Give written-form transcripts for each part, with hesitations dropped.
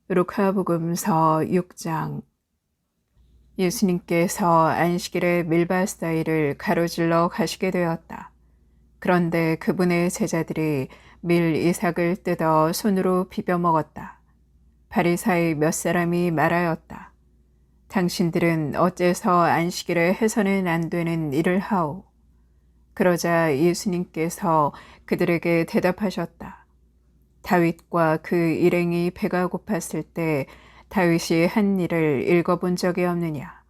루카복음서 6장. 예수님께서 안식일에 밀바사이를 가로질러 가시게 되었다. 그런데 그분의 제자들이 밀 이삭을 뜯어 손으로 비벼 먹었다. 바리사의 몇 사람이 말하였다. 당신들은 어째서 안식일에 해서는 안 되는 일을 하오? 그러자 예수님께서 그들에게 대답하셨다. 다윗과 그 일행이 배가 고팠을 때 다윗이 한 일을 읽어본 적이 없느냐?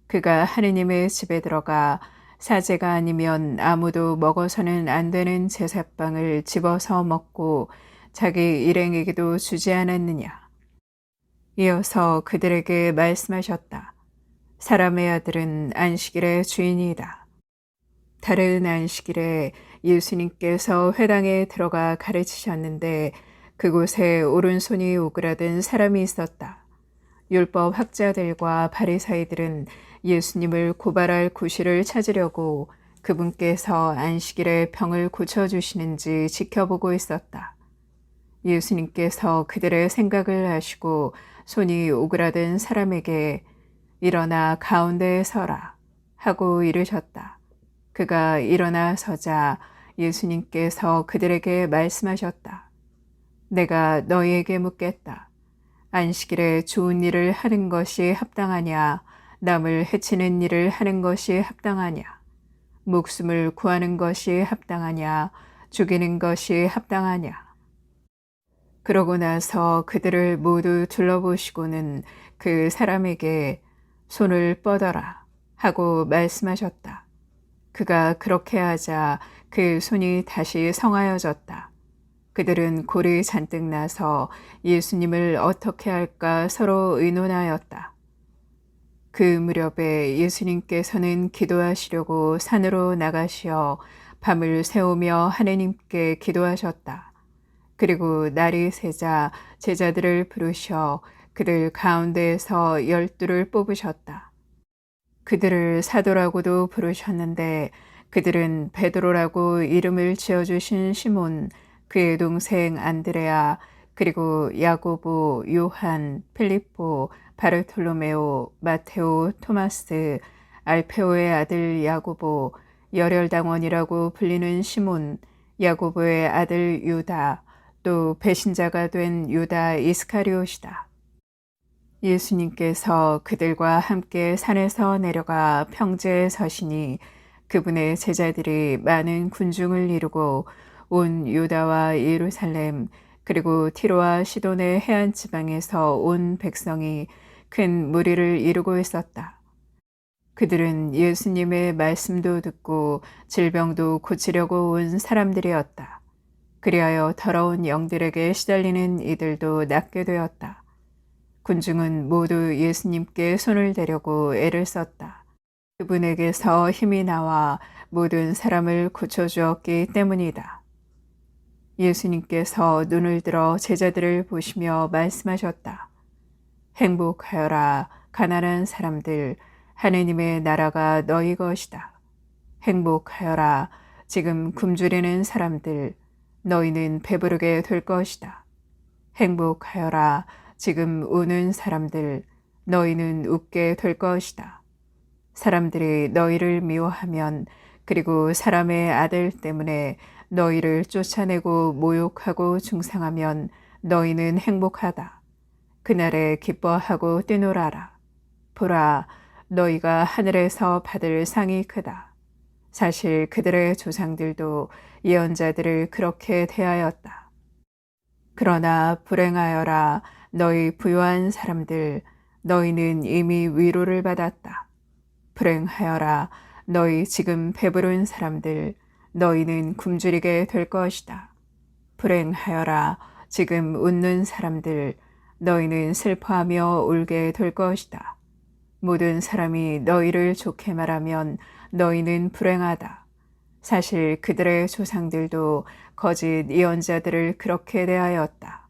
그가 하느님의 집에 들어가 사제가 아니면 아무도 먹어서는 안 되는 제사빵을 집어서 먹고 자기 일행에게도 주지 않았느냐? 이어서 그들에게 말씀하셨다. 사람의 아들은 안식일의 주인이다. 다른 안식일에 예수님께서 회당에 들어가 가르치셨는데 그곳에 오른손이 오그라든 사람이 있었다. 율법 학자들과 바리사이들은 예수님을 고발할 구실을 찾으려고 그분께서 안식일에 병을 고쳐주시는지 지켜보고 있었다. 예수님께서 그들의 생각을 아시고 손이 오그라든 사람에게 일어나 가운데에 서라 하고 이르셨다. 그가 일어나 서자 예수님께서 그들에게 말씀하셨다. 내가 너희에게 묻겠다. 안식일에 좋은 일을 하는 것이 합당하냐? 남을 해치는 일을 하는 것이 합당하냐? 목숨을 구하는 것이 합당하냐? 죽이는 것이 합당하냐? 그러고 나서 그들을 모두 둘러보시고는 그 사람에게 손을 뻗어라 하고 말씀하셨다. 그가 그렇게 하자 그 손이 다시 성하여졌다. 그들은 골이 잔뜩 나서 예수님을 어떻게 할까 서로 의논하였다. 그 무렵에 예수님께서는 기도하시려고 산으로 나가시어 밤을 새우며 하느님께 기도하셨다. 그리고 날이 새자 제자들을 부르셔 그들 가운데에서 12를 뽑으셨다. 그들을 사도라고도 부르셨는데 그들은 베드로라고 이름을 지어주신 시몬, 그의 동생 안드레아, 그리고 야고보, 요한, 필립보, 바르톨로메오, 마테오, 토마스, 알페오의 아들 야고보, 열혈당원이라고 불리는 시몬, 야고보의 아들 유다, 또 배신자가 된 유다 이스카리옷이다. 예수님께서 그들과 함께 산에서 내려가 평지에 서시니 그분의 제자들이 많은 군중을 이루고 온 유다와 예루살렘 그리고 티로와 시돈의 해안 지방에서 온 백성이 큰 무리를 이루고 있었다. 그들은 예수님의 말씀도 듣고 질병도 고치려고 온 사람들이었다. 그리하여 더러운 영들에게 시달리는 이들도 낫게 되었다. 군중은 모두 예수님께 손을 대려고 애를 썼다. 그분에게서 힘이 나와 모든 사람을 고쳐주었기 때문이다. 예수님께서 눈을 들어 제자들을 보시며 말씀하셨다. 행복하여라 가난한 사람들, 하느님의 나라가 너희 것이다. 행복하여라 지금 굶주리는 사람들, 너희는 배부르게 될 것이다. 행복하여라 지금 우는 사람들, 너희는 웃게 될 것이다. 사람들이 너희를 미워하면 그리고 사람의 아들 때문에 너희를 쫓아내고 모욕하고 중상하면 너희는 행복하다. 그날에 기뻐하고 뛰놀아라. 보라, 너희가 하늘에서 받을 상이 크다. 사실 그들의 조상들도 예언자들을 그렇게 대하였다. 그러나 불행하여라 너희 부유한 사람들, 너희는 이미 위로를 받았다. 불행하여라 너희 지금 배부른 사람들, 너희는 굶주리게 될 것이다. 불행하여라 지금 웃는 사람들, 너희는 슬퍼하며 울게 될 것이다. 모든 사람이 너희를 좋게 말하면 너희는 불행하다. 사실 그들의 조상들도 거짓 예언자들을 그렇게 대하였다.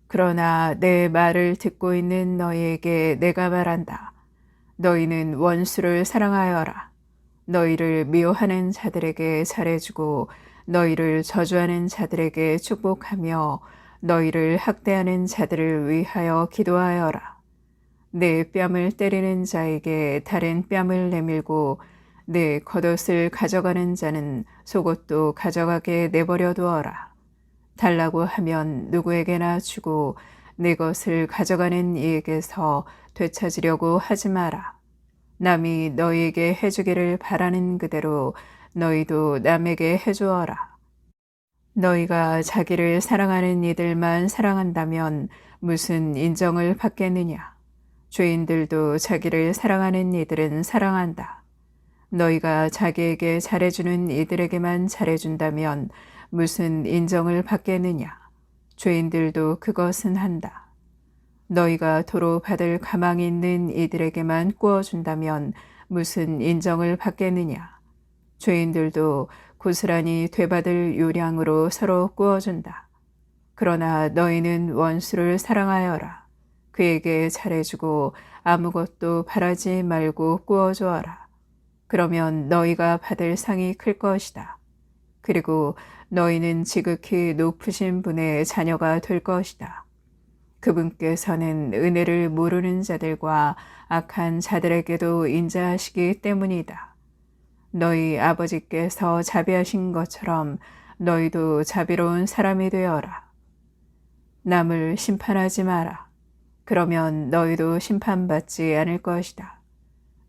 그러나 내 말을 듣고 있는 너희에게 내가 말한다. 너희는 원수를 사랑하여라. 너희를 미워하는 자들에게 잘해주고 너희를 저주하는 자들에게 축복하며 너희를 학대하는 자들을 위하여 기도하여라. 내 뺨을 때리는 자에게 다른 뺨을 내밀고 내 겉옷을 가져가는 자는 속옷도 가져가게 내버려 두어라. 달라고 하면 누구에게나 주고 내 것을 가져가는 이에게서 되찾으려고 하지 마라. 남이 너희에게 해주기를 바라는 그대로 너희도 남에게 해주어라. 너희가 자기를 사랑하는 이들만 사랑한다면 무슨 인정을 받겠느냐? 죄인들도 자기를 사랑하는 이들은 사랑한다. 너희가 자기에게 잘해주는 이들에게만 잘해준다면 무슨 인정을 받겠느냐? 죄인들도 그것은 한다. 너희가 도로 받을 가망이 있는 이들에게만 구워준다면 무슨 인정을 받겠느냐? 죄인들도 고스란히 되받을 요량으로 서로 구워준다. 그러나 너희는 원수를 사랑하여라. 그에게 잘해주고 아무것도 바라지 말고 구워주어라. 그러면 너희가 받을 상이 클 것이다. 그리고 너희는 지극히 높으신 분의 자녀가 될 것이다. 그분께서는 은혜를 모르는 자들과 악한 자들에게도 인자하시기 때문이다. 너희 아버지께서 자비하신 것처럼 너희도 자비로운 사람이 되어라. 남을 심판하지 마라. 그러면 너희도 심판받지 않을 것이다.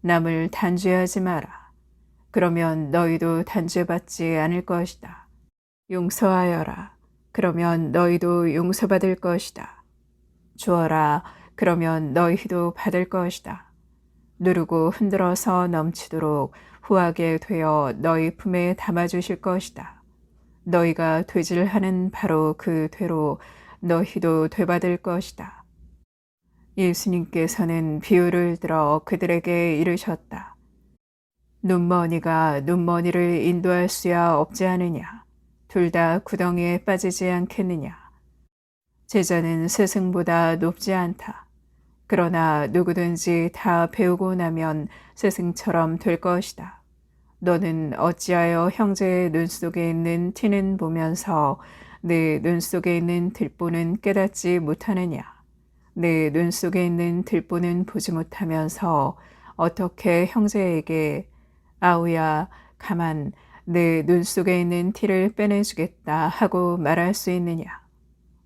남을 단죄하지 마라. 그러면 너희도 단죄받지 않을 것이다. 용서하여라. 그러면 너희도 용서받을 것이다. 주어라. 그러면 너희도 받을 것이다. 누르고 흔들어서 넘치도록 후하게 되어 너희 품에 담아주실 것이다. 너희가 되질하는 바로 그 되로 너희도 되받을 것이다. 예수님께서는 비유를 들어 그들에게 이르셨다. 눈머니가 눈머니를 인도할 수야 없지 않으냐? 둘 다 구덩이에 빠지지 않겠느냐? 제자는 스승보다 높지 않다. 그러나 누구든지 다 배우고 나면 스승처럼 될 것이다. 너는 어찌하여 형제의 눈 속에 있는 티는 보면서 내 눈 속에 있는 들보는 깨닫지 못하느냐? 내 눈 속에 있는 들보는 보지 못하면서 어떻게 형제에게 아우야 가만 내 눈 속에 있는 티를 빼내주겠다 하고 말할 수 있느냐?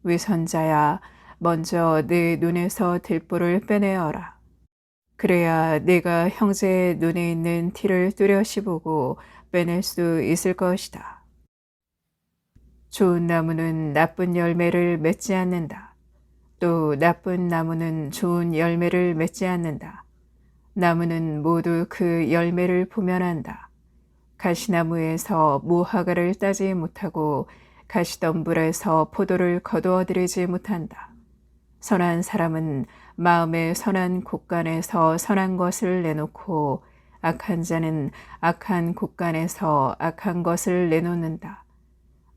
위선자야 먼저 내 눈에서 들보를 빼내어라. 그래야 내가 형제의 눈에 있는 티를 뚜렷이 보고 빼낼 수 있을 것이다. 좋은 나무는 나쁜 열매를 맺지 않는다. 또 나쁜 나무는 좋은 열매를 맺지 않는다. 나무는 모두 그 열매를 보면 안다. 가시나무에서 무화과를 따지 못하고 가시덤불에서 포도를 거두어들이지 못한다. 선한 사람은 마음의 선한 곳간에서 선한 것을 내놓고 악한 자는 악한 곳간에서 악한 것을 내놓는다.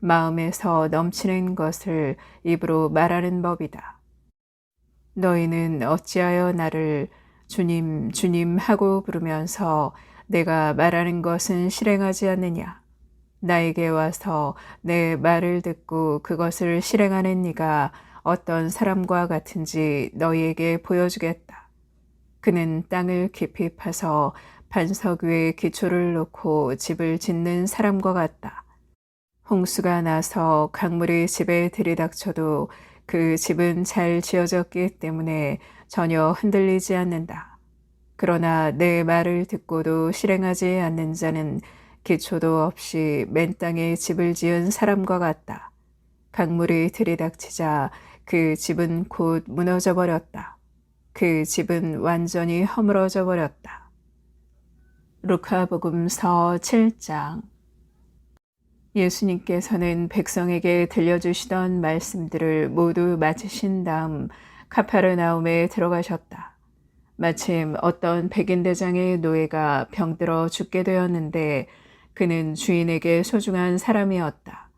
마음에서 넘치는 것을 입으로 말하는 법이다. 너희는 어찌하여 나를 주님, 주님 하고 부르면서 내가 말하는 것은 실행하지 않느냐? 나에게 와서 내 말을 듣고 그것을 실행하는 네가 어떤 사람과 같은지 너희에게 보여주겠다. 그는 땅을 깊이 파서 반석 위에 기초를 놓고 집을 짓는 사람과 같다. 홍수가 나서 강물이 집에 들이닥쳐도 그 집은 잘 지어졌기 때문에 전혀 흔들리지 않는다. 그러나 내 말을 듣고도 실행하지 않는 자는 기초도 없이 맨 땅에 집을 지은 사람과 같다. 강물이 들이닥치자 그 집은 곧 무너져 버렸다. 그 집은 완전히 허물어져 버렸다. 루카복음서 7장. 예수님께서는 백성에게 들려주시던 말씀들을 모두 마치신 다음 카파르나움에 들어가셨다. 마침 어떤 백인대장의 노예가 병들어 죽게 되었는데 그는 주인에게 소중한 사람이었다.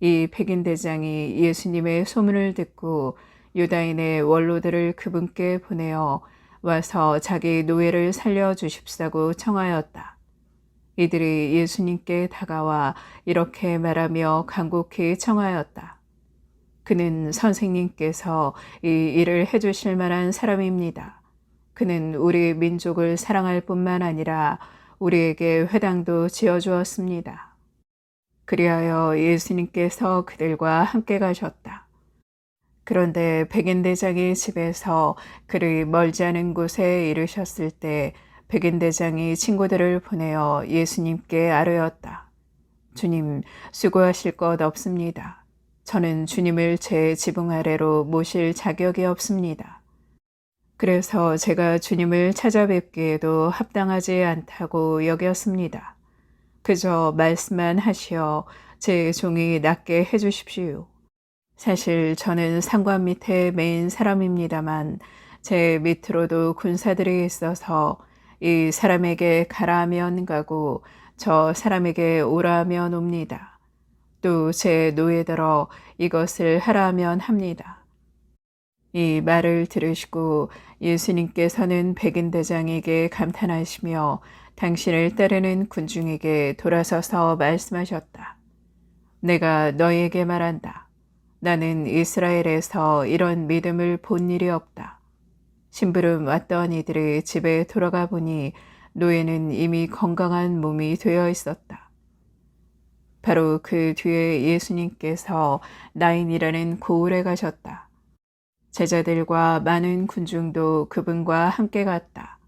이 백인대장이 예수님의 소문을 듣고 유다인의 원로들을 그분께 보내어 와서 자기 노예를 살려주십사고 청하였다. 이들이 예수님께 다가와 이렇게 말하며 간곡히 청하였다. 그는 선생님께서 이 일을 해주실 만한 사람입니다. 그는 우리 민족을 사랑할 뿐만 아니라 우리에게 회당도 지어주었습니다. 그리하여 예수님께서 그들과 함께 가셨다. 그런데 백인대장의 집에서 그를 멀지 않은 곳에 이르셨을 때 백인대장이 친구들을 보내어 예수님께 아뢰었다. 주님, 수고하실 것 없습니다. 저는 주님을 제 지붕 아래로 모실 자격이 없습니다. 그래서 제가 주님을 찾아뵙기에도 합당하지 않다고 여겼습니다. 그저 말씀만 하시어 제 종이 낫게 해주십시오. 사실 저는 상관 밑에 매인 사람입니다만 제 밑으로도 군사들이 있어서 이 사람에게 가라 하면 가고 저 사람에게 오라 하면 옵니다. 또 제 노예들어 이것을 하라 하면 합니다. 이 말을 들으시고 예수님께서는 백인대장에게 감탄하시며 당신을 따르는 군중에게 돌아서서 말씀하셨다. 내가 너희에게 말한다. 나는 이스라엘에서 이런 믿음을 본 일이 없다. 심부름 왔던 이들의 집에 돌아가 보니 노예는 이미 건강한 몸이 되어 있었다. 바로 그 뒤에 예수님께서 나인이라는 고을에 가셨다. 제자들과 많은 군중도 그분과 함께 갔다.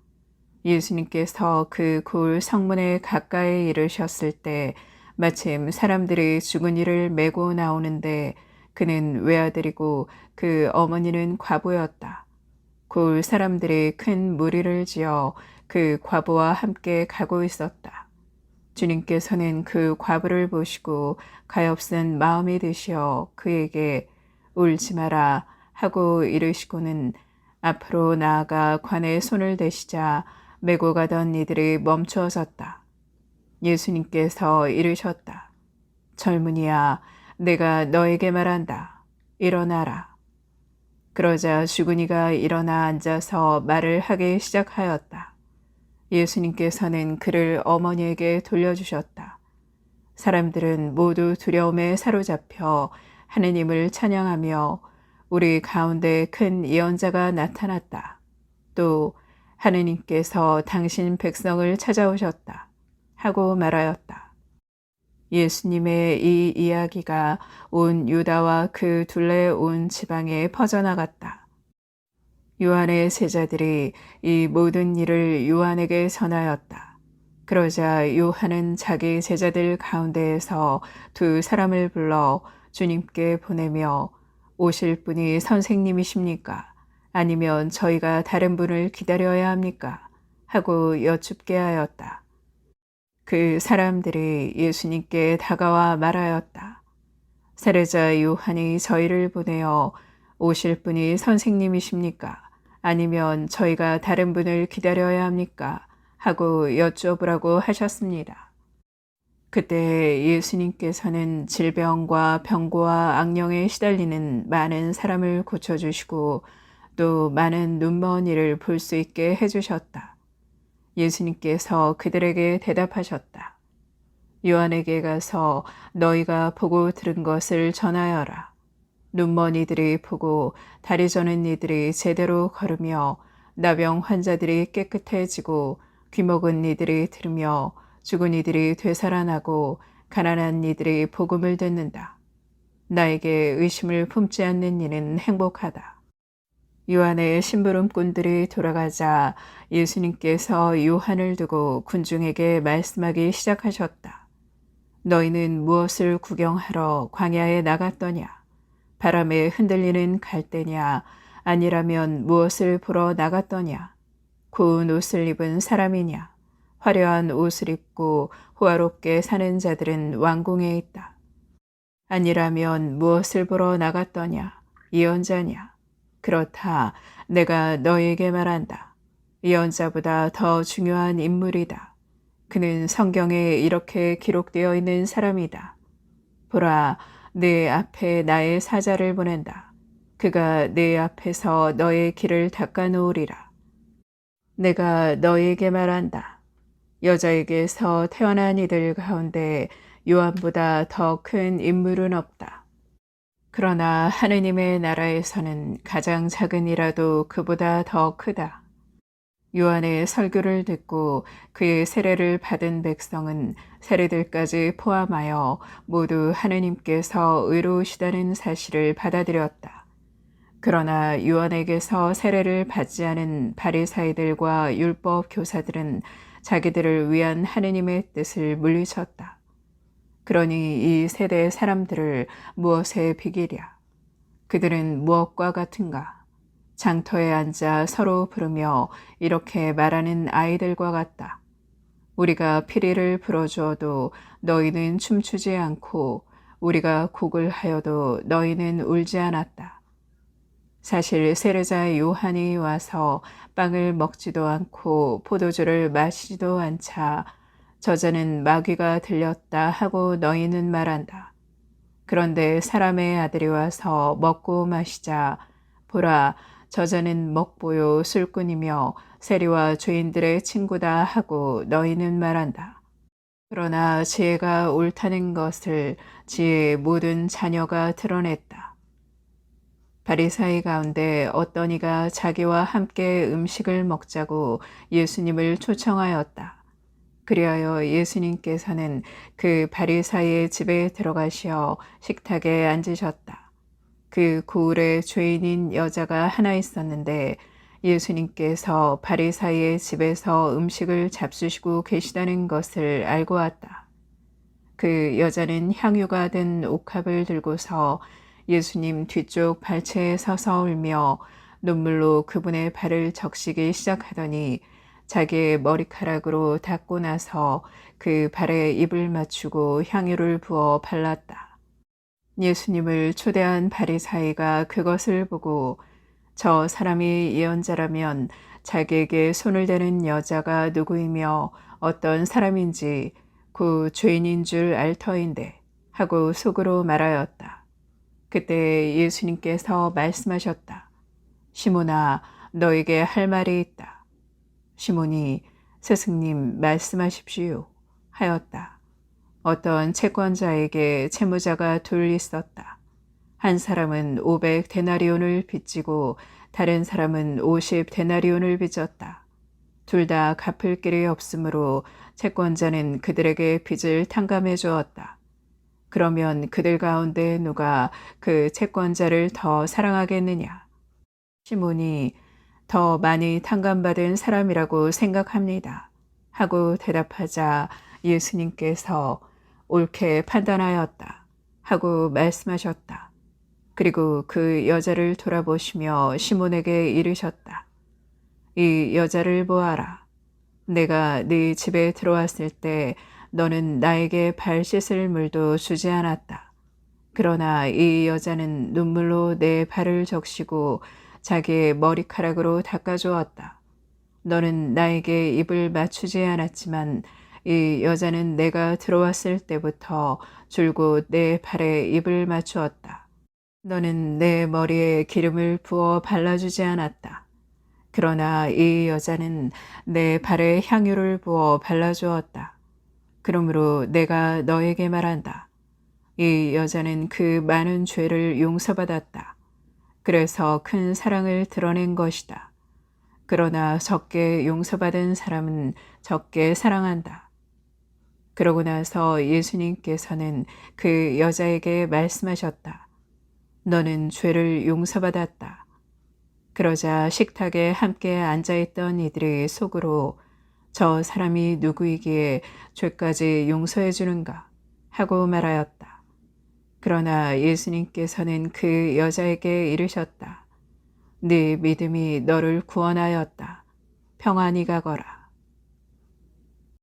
예수님께서 그 고을 성문에 가까이 이르셨을 때 마침 사람들이 죽은 이를 메고 나오는데 그는 외아들이고 그 어머니는 과부였다. 고을 사람들이 큰 무리를 지어 그 과부와 함께 가고 있었다. 주님께서는 그 과부를 보시고 가엾은 마음이 드시어 그에게 울지 마라 하고 이르시고는 앞으로 나아가 관에 손을 대시자 메고 가던 이들이 멈추어졌다. 예수님께서 이르셨다. 젊은이야, 내가 너에게 말한다. 일어나라. 그러자 죽은 이가 일어나 앉아서 말을 하기 시작하였다. 예수님께서는 그를 어머니에게 돌려주셨다. 사람들은 모두 두려움에 사로잡혀 하느님을 찬양하며 우리 가운데 큰 예언자가 나타났다. 또 하느님께서 당신 백성을 찾아오셨다. 하고 말하였다. 예수님의 이 이야기가 온 유다와 그 둘레 온 지방에 퍼져나갔다. 요한의 제자들이 이 모든 일을 요한에게 전하였다. 그러자 요한은 자기 제자들 가운데에서 두 사람을 불러 주님께 보내며 오실 분이 선생님이십니까? 아니면 저희가 다른 분을 기다려야 합니까? 하고 여쭙게 하였다. 그 사람들이 예수님께 다가와 말하였다. 세례자 요한이 저희를 보내어 오실 분이 선생님이십니까? 아니면 저희가 다른 분을 기다려야 합니까? 하고 여쭤보라고 하셨습니다. 그때 예수님께서는 질병과 병고와 악령에 시달리는 많은 사람을 고쳐주시고 또 많은 눈먼 이를 볼 수 있게 해주셨다. 예수님께서 그들에게 대답하셨다. 요한에게 가서 너희가 보고 들은 것을 전하여라. 눈먼 이들이 보고 다리 저는 이들이 제대로 걸으며 나병 환자들이 깨끗해지고 귀먹은 이들이 들으며 죽은 이들이 되살아나고 가난한 이들이 복음을 듣는다. 나에게 의심을 품지 않는 이는 행복하다. 요한의 심부름꾼들이 돌아가자 예수님께서 요한을 두고 군중에게 말씀하기 시작하셨다. 너희는 무엇을 구경하러 광야에 나갔더냐? 바람에 흔들리는 갈대냐? 아니라면 무엇을 보러 나갔더냐? 고운 옷을 입은 사람이냐? 화려한 옷을 입고 호화롭게 사는 자들은 왕궁에 있다. 아니라면 무엇을 보러 나갔더냐? 예언자냐? 그렇다. 내가 너에게 말한다. 예언자보다 더 중요한 인물이다. 그는 성경에 이렇게 기록되어 있는 사람이다. 보라, 내 앞에 나의 사자를 보낸다. 그가 내 앞에서 너의 길을 닦아 놓으리라. 내가 너에게 말한다. 여자에게서 태어난 이들 가운데 요한보다 더 큰 인물은 없다. 그러나 하느님의 나라에서는 가장 작은 이라도 그보다 더 크다. 요한의 설교를 듣고 그의 세례를 받은 백성은 세례들까지 포함하여 모두 하느님께서 의로우시다는 사실을 받아들였다. 그러나 요한에게서 세례를 받지 않은 바리사이들과 율법 교사들은 자기들을 위한 하느님의 뜻을 물리쳤다. 그러니 이 세대의 사람들을 무엇에 비기랴? 그들은 무엇과 같은가? 장터에 앉아 서로 부르며 이렇게 말하는 아이들과 같다. 우리가 피리를 불어주어도 너희는 춤추지 않고 우리가 곡을 하여도 너희는 울지 않았다. 사실 세례자 요한이 와서 빵을 먹지도 않고 포도주를 마시지도 않자 저자는 마귀가 들렸다 하고 너희는 말한다. 그런데 사람의 아들이 와서 먹고 마시자 보라 저자는 먹보요 술꾼이며 세리와 죄인들의 친구다 하고 너희는 말한다. 그러나 지혜가 옳다는 것을 지혜의 모든 자녀가 드러냈다. 바리사이 가운데 어떤 이가 자기와 함께 음식을 먹자고 예수님을 초청하였다. 그리하여 예수님께서는 그 바리사이의 집에 들어가시어 식탁에 앉으셨다. 그 고을에 죄인인 여자가 하나 있었는데 예수님께서 바리사이의 집에서 음식을 잡수시고 계시다는 것을 알고 왔다. 그 여자는 향유가 든 옥합을 들고서 예수님 뒤쪽 발치에 서서 울며 눈물로 그분의 발을 적시기 시작하더니 자기의 머리카락으로 닦고 나서 그 발에 입을 맞추고 향유를 부어 발랐다. 예수님을 초대한 바리사이가 그것을 보고 저 사람이 예언자라면 자기에게 손을 대는 여자가 누구이며 어떤 사람인지 그 죄인인 줄 알 터인데 하고 속으로 말하였다. 그때 예수님께서 말씀하셨다. 시몬아, 너에게 할 말이 있다. 시몬이 스승님 말씀하십시오 하였다. 어떤 채권자에게 채무자가 둘 있었다. 한 사람은 500데나리온을 빚지고 다른 사람은 50데나리온을 빚졌다. 둘 다 갚을 길이 없으므로 채권자는 그들에게 빚을 탕감해 주었다. 그러면 그들 가운데 누가 그 채권자를 더 사랑하겠느냐? 시몬이 더 많이 탕감받은 사람이라고 생각합니다. 하고 대답하자 예수님께서 옳게 판단하였다. 하고 말씀하셨다. 그리고 그 여자를 돌아보시며 시몬에게 이르셨다. 이 여자를 보아라. 내가 네 집에 들어왔을 때 너는 나에게 발 씻을 물도 주지 않았다. 그러나 이 여자는 눈물로 내 발을 적시고 자기의 머리카락으로 닦아주었다. 너는 나에게 입을 맞추지 않았지만 이 여자는 내가 들어왔을 때부터 줄곧 내 발에 입을 맞추었다. 너는 내 머리에 기름을 부어 발라주지 않았다. 그러나 이 여자는 내 발에 향유를 부어 발라주었다. 그러므로 내가 너에게 말한다. 이 여자는 그 많은 죄를 용서받았다. 그래서 큰 사랑을 드러낸 것이다. 그러나 적게 용서받은 사람은 적게 사랑한다. 그러고 나서 예수님께서는 그 여자에게 말씀하셨다. 너는 죄를 용서받았다. 그러자 식탁에 함께 앉아있던 이들의 속으로 저 사람이 누구이기에 죄까지 용서해 주는가 하고 말하였다. 그러나 예수님께서는 그 여자에게 이르셨다. 네 믿음이 너를 구원하였다. 평안히 가거라.